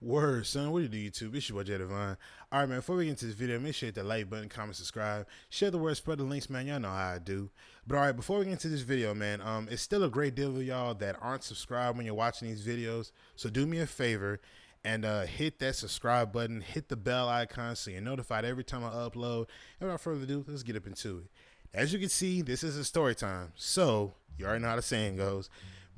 Word, son. What do you do, YouTube? It's your boy JDivine. All right, man. Before we get into this video, make sure you hit the like button, comment, subscribe, share the word, spread the links, man. Y'all know how I do. But all right, before we get into this video, man, it's still a great deal of y'all that aren't subscribed when you're watching these videos. So do me a favor and hit that subscribe button, hit the bell icon so you're notified every time I upload. And without further ado, let's get up into it. As you can see, this is a story time. So you already know how the saying goes.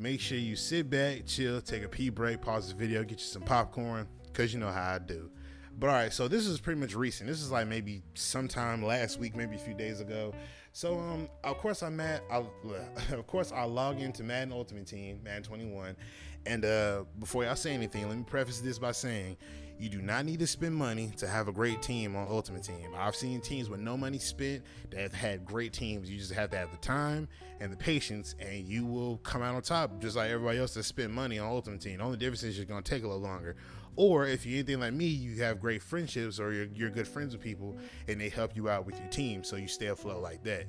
Make sure you sit back, chill, take a pee break, pause the video, get you some popcorn, because you know how I do. But all right, so this is pretty much recent. This is like maybe sometime last week, maybe a few days ago. So of course I log into Madden Ultimate Team, Madden 21, and before y'all say anything, let me preface this by saying you do not need to spend money to have a great team on Ultimate Team. I've seen teams with no money spent that have had great teams. You just have to have the time and the patience, and you will come out on top just like everybody else that spent money on Ultimate Team. The only difference is you're going to take a little longer. Or if you're anything like me, you have great friendships, or you're good friends with people and they help you out with your team, so you stay afloat like that.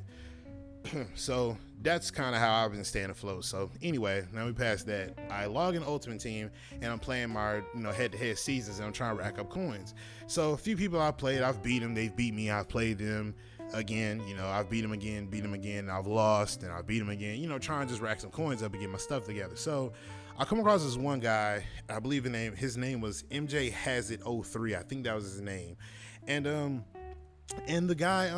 So that's kind of how I've been staying afloat. So anyway, now we passed that. I log in Ultimate Team and I'm playing my head-to-head seasons, and I'm trying to rack up coins. So a few people I've played, I've beat them, they've beat me, I've played them again, I've beat them again, I've lost, and I've beat them again, trying to just rack some coins up and get my stuff together. So I come across this one guy, I believe his name was MJ Has It 03, I think that was his name. And the guy,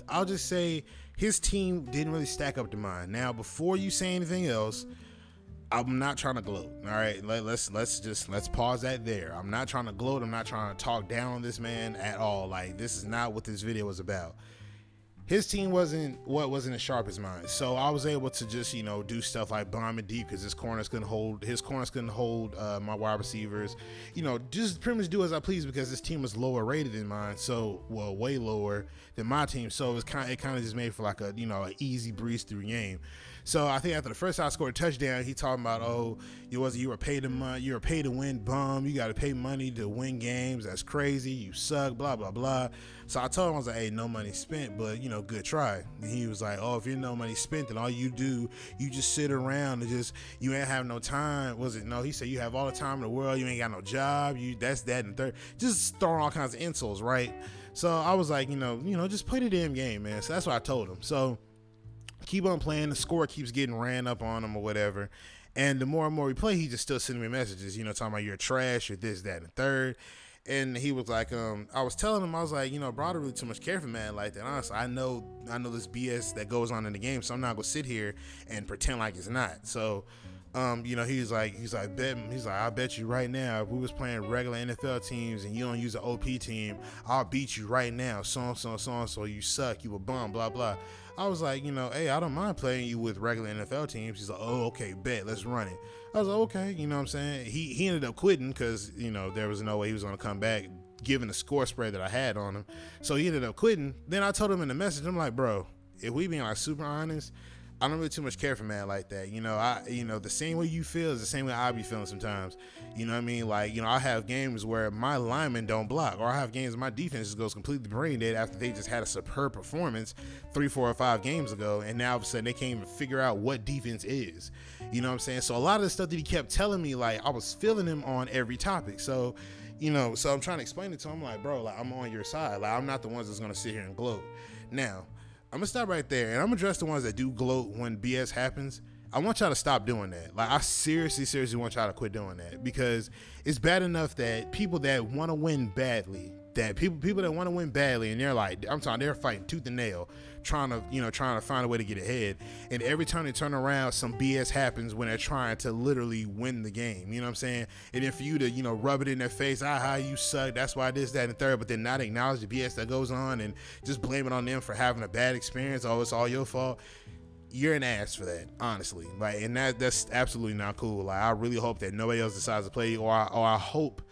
I'll just say his team didn't really stack up to mine. Now, before you say anything else, I'm not trying to gloat. All right, let's pause that there. I'm not trying to gloat. I'm not trying to talk down on this man at all. Like, this is not what this video was about. His team wasn't as sharp as mine, so I was able to just do stuff like bombing deep because his corners couldn't hold my wide receivers, just pretty much do as I please because his team was lower rated than mine, so way lower than my team, so it kind of just made for like a an easy breeze through game. So I think after the first time I scored a touchdown, he talking about, oh, you were paid to win, bum, you got to pay money to win games, that's crazy, you suck, blah blah blah. So I told him, I was like, hey, no money spent, but good try. And he was like, oh, if you're no money spent, then all you do, you just sit around and you ain't have no time. No, he said you have all the time in the world, you ain't got no job, that's that and third, just throwing all kinds of insults, right? So I was like, just play the damn game, man. So that's what I told him. So keep on playing, the score keeps getting ran up on him or whatever. And the more and more we play, he just still sending me messages, talking about you're trash, you're this, that, and third. And he was like, I was telling him, I was like, bro, I don't really too much care for man like that. Honestly, I know this BS that goes on in the game, so I'm not gonna sit here and pretend like it's not. So, he's like, I bet you right now, if we was playing regular NFL teams and you don't use an OP team, I'll beat you right now. So you suck, you a bum, blah blah. I was like, hey, I don't mind playing you with regular NFL teams. He's like, oh, okay, bet, let's run it. I was like, okay, what I'm saying? He ended up quitting because, there was no way he was going to come back given the score spread that I had on him. So he ended up quitting. Then I told him in the message, I'm like, bro, if we being like super honest, I don't really too much care for man like that. The same way you feel is the same way I be feeling sometimes. You know what I mean? Like, I have games where my linemen don't block, or I have games where my defense just goes completely brain dead after they just had a superb performance 3, 4, or 5 games ago, and now all of a sudden they can't even figure out what defense is. You know what I'm saying? So a lot of the stuff that he kept telling me, like, I was feeling him on every topic. So, so I'm trying to explain it to him, like, bro, like, I'm on your side. Like, I'm not the ones that's gonna sit here and gloat. Now, I'm gonna stop right there, and I'm gonna address the ones that do gloat when BS happens. I want y'all to stop doing that. Like, I seriously want y'all to quit doing that, because it's bad enough that people that want to win badly, and they're like, they're fighting tooth and nail, trying to find a way to get ahead. And every time they turn around, some BS happens when they're trying to literally win the game. You know what I'm saying? And then for you to, rub it in their face, you suck, that's why this, that, and third, but then not acknowledge the BS that goes on and just blame it on them for having a bad experience. Oh, it's all your fault. You're an ass for that, honestly. Like, and that's absolutely not cool. Like, I really hope that nobody else decides to play, or I hope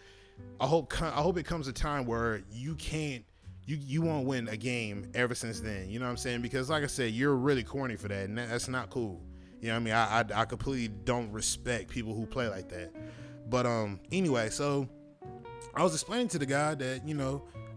it comes a time where you won't win a game ever since then. You know what I'm saying? Because like I said, you're really corny for that, and that's not cool. You know what I mean? I completely don't respect people who play like that. But anyway, so I was explaining to the guy that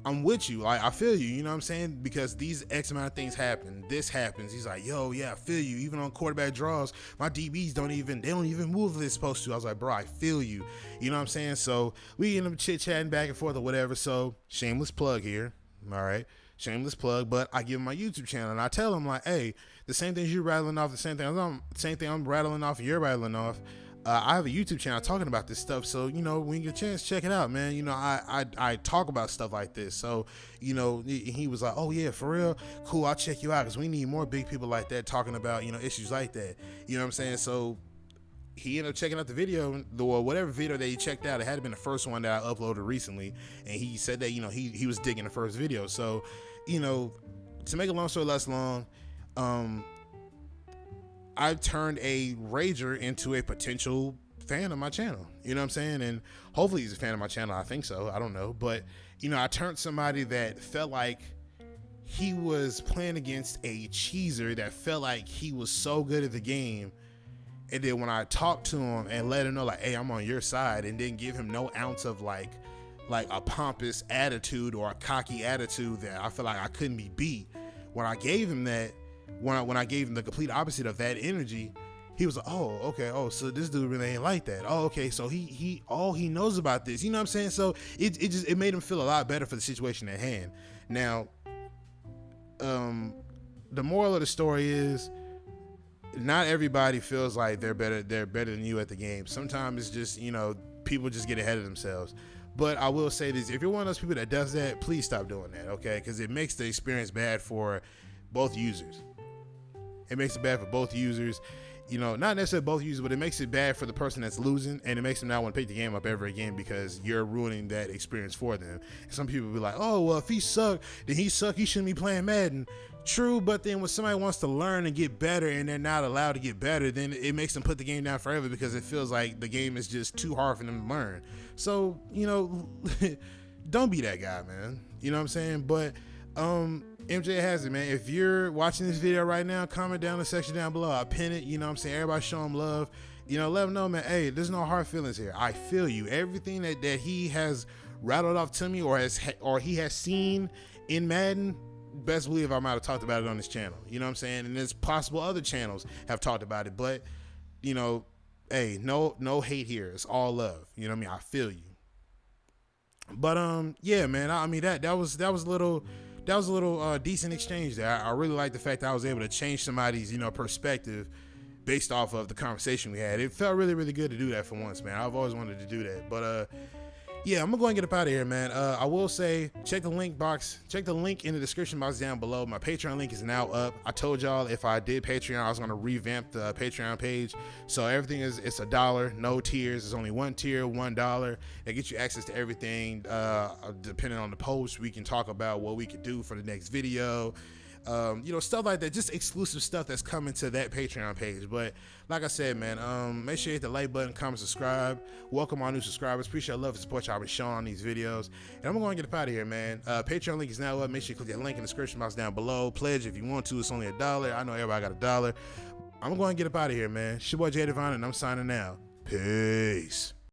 I'm with you. Like, I feel you. You know what I'm saying? Because these X amount of things happen. This happens. He's like, yo, yeah, I feel you. Even on quarterback draws, my DBs don't even move they're supposed to. I was like, bro, I feel you. You know what I'm saying? So we end up chit-chatting back and forth or whatever. So shameless plug here. All right. Shameless plug, but I give him my YouTube channel and I tell him like, hey, the same things you're rattling off, the same thing I'm rattling off and you're rattling off. I have a YouTube channel talking about this stuff, so when you get a chance, check it out, man. I talk about stuff like this, so he was like, oh yeah, for real, cool, I'll check you out because we need more big people like that talking about issues like that. You know what I'm saying? So he ended up checking out the video, or whatever video that he checked out. It had been the first one that I uploaded recently, and he said that he was digging the first video. So to make a long story less long, I've turned a rager into a potential fan of my channel. You know what I'm saying? And hopefully he's a fan of my channel. I think so. I don't know. But, I turned somebody that felt like he was playing against a cheeser that felt like he was so good at the game. And then when I talked to him and let him know, like, hey, I'm on your side, and didn't give him no ounce of like a pompous attitude or a cocky attitude that I feel like I couldn't be beat. When I gave him that, when I gave him the complete opposite of that energy, he was like, oh, okay, oh, so this dude really ain't like that. Oh, okay, so he knows about this. You know what I'm saying? So it made him feel a lot better for the situation at hand. Now, the moral of the story is, not everybody feels like they're better than you at the game. Sometimes it's just, people just get ahead of themselves. But I will say this, if you're one of those people that does that, please stop doing that, okay? Because it makes the experience bad for both users. It makes it bad for both users. Not necessarily both users, but it makes it bad for the person that's losing, and it makes them not want to pick the game up ever again because you're ruining that experience for them. And some people be like, oh, well, if he sucked, then he shouldn't be playing Madden. True, but then when somebody wants to learn and get better and they're not allowed to get better, then it makes them put the game down forever because it feels like the game is just too hard for them to learn. So, don't be that guy, man. You know what I'm saying? But MJ has it, man. If you're watching this video right now, comment down in the section down below. I pin it. You know what I'm saying? Everybody show him love. Let him know, man, hey, there's no hard feelings here. I feel you. Everything that he has rattled off to me or he has seen in Madden, best believe I might have talked about it on this channel. You know what I'm saying? And there's possible other channels have talked about it, but hey, no hate here. It's all love. You know what I mean? I feel you. But yeah, man. I mean that was a little decent exchange there. I really like the fact that I was able to change somebody's perspective based off of the conversation we had. It felt really, really good to do that for once, man. I've always wanted to do that, but yeah, I'm gonna go and get up out of here, man. I will say, check the link in the description box down below. My Patreon link is now up. I told y'all if I did Patreon, I was gonna revamp the Patreon page. So everything it's $1, no tiers. There's only one tier, $1. That gets you access to everything. Depending on the post, we can talk about what we could do for the next video. Stuff like that, just exclusive stuff that's coming to that Patreon page. But like I said, man, make sure you hit the like button, comment, subscribe. Welcome our new subscribers. Appreciate love and support y'all been showing on these videos. And I'm going to get up out of here, man. Patreon link is now up. Make sure you click that link in the description box down below. Pledge if you want to. It's only $1. I know everybody got $1. I'm going to get up out of here, man. It's your boy JDivine, and I'm signing out. Peace.